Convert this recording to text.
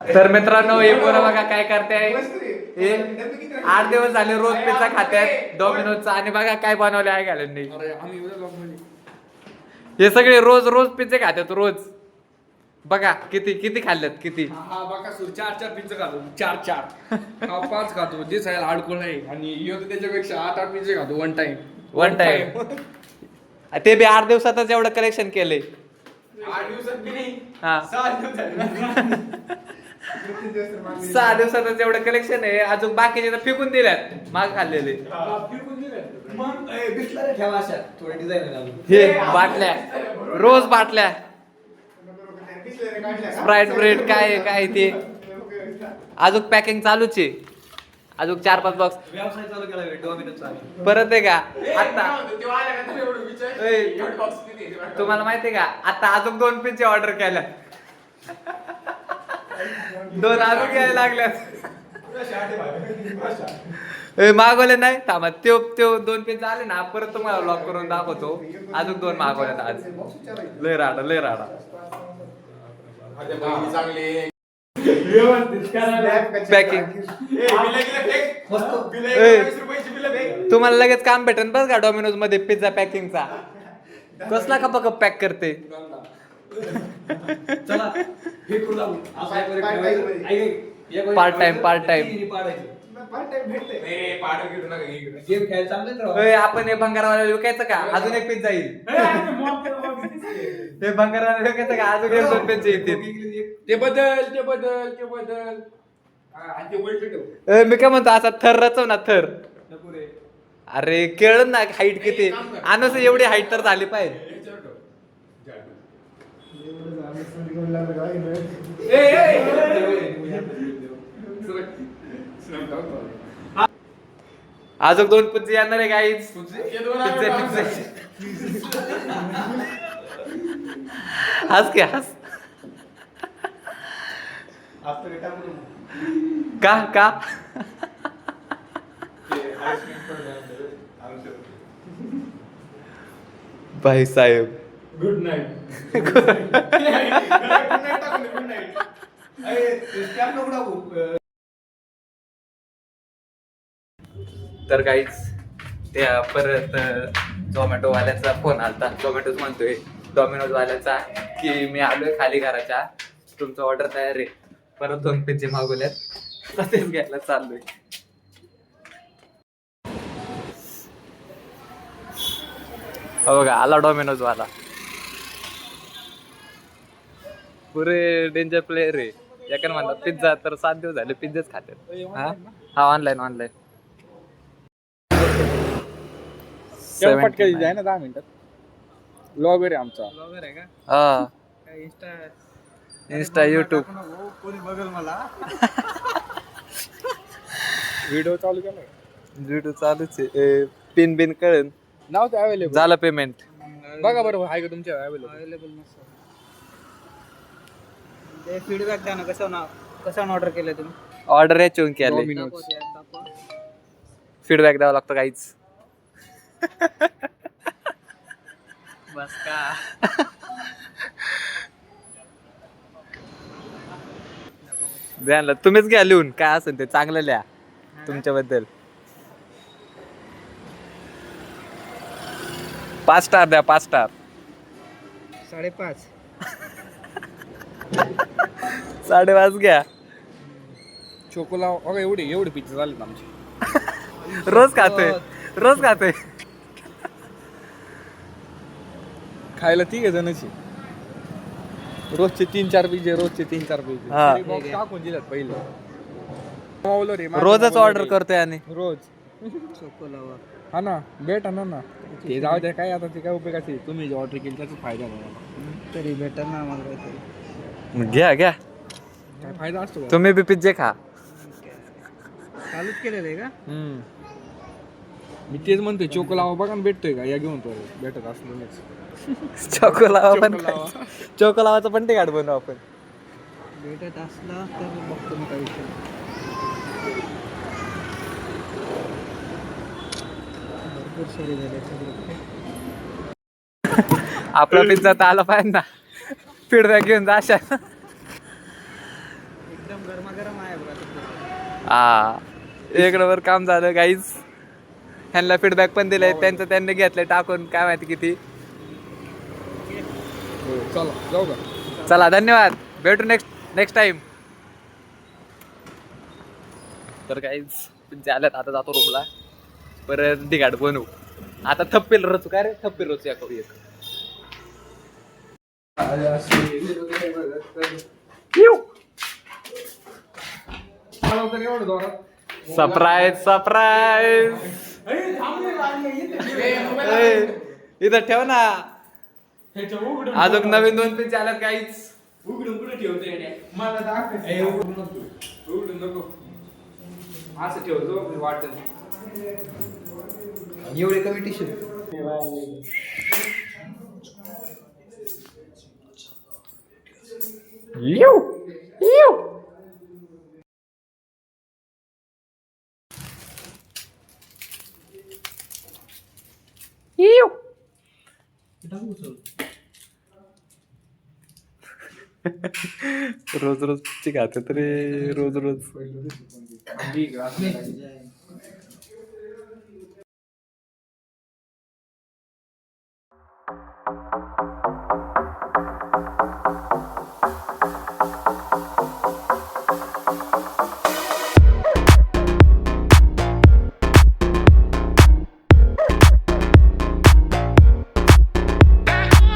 तर मित्रांनो हे पोरं बघा काय करताय. हे 8 दिवस झाले रोज पिझ्झा खात्यात डॉमिनोजचा आणि बघा काय बनवले आहे घालून नाही. हे सगळे रोज रोज पिझ्झे खात्यात रोज. बघा किती किती खाल्ल्यात किती. हा बघा सर 4 पिझ्झा खातो 4 हा 5 खातो जे सायला हाडकोळ नाही आणि यो त्याच्यापेक्षा 8 पिझ्झे खातो वन टाइम ते बी 8 दिवसातच एवढं कलेक्शन केलंय. 8 दिवसात बी नाही हा 6 दिवसात 6 दिवसातच एवढं कलेक्शन आहे. अजून बाकीचे तर फेकून दिल्यात माग खाल्लेले. मग बिस्लरी ठेवा अशा थोडे डिझाइन घालून हे बाटल्या रोज बाटल्या स्प्राईट ब्रेड काय काय ते अजून पॅकिंग चालूच आहे. अजून 4-5 बॉक्स व्यवसाय चालू केला डॉमिनोजचा परत आहे का आता. तुम्हाला माहितीये का आता अजून 2 पिझ्झे ऑर्डर केल्या. 2 अजून घ्यायला लागल्यात. मागवले नाही थांबा त्यो 2 पिझ्झा आले ना परत तुम्हाला लॉक करून दाखवतो. अजून 2 मागवल्यात आज. लय राडा पॅकिंग. तुम्हाला लगेच काम भेटेल बस का डॉमिनोज मध्ये पिझ्झा पॅकिंगचा. कसला कप पॅक करते. पार्ट टाइम आपण हे भंगारवाला विकायचं का अजून एक पिझ्झा येईल. हे भंगारवाला विकायचं का अजून एक 2 पिझ्झे येतील. ते बदल आणि ते उलट ठेव. मी काय म्हणतो असा थर रचव ना थर. अरे केळ ना हाईट किती आणस एवढी हाईट तर झाली पाहिजे. अजून 2 पिझ्झे येणार आहे गाईज. पिझ्झे हस के हस का भाई साहेब गुड नाईट. तर काहीच त्या परत झोमॅटो वाल्याचा फोन आलता. झोमॅटोच म्हणतोय डॉमिनोज वाल्याचा की मी आलोय खाली घराच्या तुमचं ऑर्डर तयार आहे. परत 2 पिझ्झे मागवल्यात तसेच घ्यायला चाललोय. बघा आला डॉमिनोज वाला. पुरे डेंजर प्लेयर आहे. याकडे म्हणतात पिझ्झा तर 7 दिवस झाले पिझ्झाच खातात. हा ऑनलाईन 10 मिनिटात ब्लॉगर आहे आमचा. ब्लॉगर आहे का? हा काय इंस्टा युट्यूब कोणी बघल मला. व्हिडिओ चालू केला व्हिडिओ चालूच आहे. पिन बिन कळेल नाव ते अवेलेबल झालं पेमेंट. बघा बरं आहे का तुमच्या अवेलेबल नसतं. ते फीडबॅक द्या ना कशावर ऑर्डर केलं तुम्ही. ऑर्डर याच्यावरून केले. डॉमिनोज. दाखवा. फीडबॅक द्यावा लागतो काहीच. बस का द्या ना तुम्हीच घ्या लिहून काय असेल ते चांगलं लिहा तुमच्याबद्दल. 5 स्टार द्या 5 स्टार. 5.5. 5.5 घ्या. चोकोला बघा एवढे पिझ्झा झालेत आमचे. रोज खातोय. खायला 3 जणच रोजचे 3-4 पिझ्झे हा. बॉक्स टाकून दिल्यात पहिले. रोजच ऑर्डर करतोय आणि रोज चोकोलावा. हा ना भेटा ना ते जाऊ द्या काय आता ते काय उपयोगाचे. तुम्ही जे ऑर्डर केली त्याचा फायदा मला तरी भेटेल ना आम्हाला काहीतरी. घ्या काय फायदा असतो का? तुम्ही बी पिझ्झे खा. चालूच केलेलं आहे का? मी तेच म्हणतोय चोकोलावा बघा ना भेटतोय का या घेऊन तो भेटत असलं. चोकोलावाचं पण ते काढ बनवू आपण. भेटत असला तर बघतो मी काय विषय. भरपूर सारे झाले. आपला पिझ्झा तर आला पाहिजे ना. फीडबॅक घेऊन जा अशा. एकदम गरमागरम आहे बघा तुमचं. हा एक नंबर काम झालं गाईज. ह्यांना फीडबॅक पण दिलाय, त्यांचं त्यांनी घेतलंय टाकून, काय माहिती किती. चला जाऊ का. चला धन्यवाद, भेटू नेक्स्ट टाइम. तर काहीच झाल्यात, आता जातो रूमला, परत दिगाड बनवू. आता थप्पील रचू, काय रे थप्पील रचू या करू एक. एवढं जोरात. सरप्राईज इथं ठेव ना. अजून नवीन 2-3 आल्यात काहीच. उघडून कुठे ठेवते मला दाखव. उघडून नको असं ठेवतो वाटेल. एवढे कमी टी शर्ट. रोज रोज खाते तरी रोज रोज. ठीक आहे.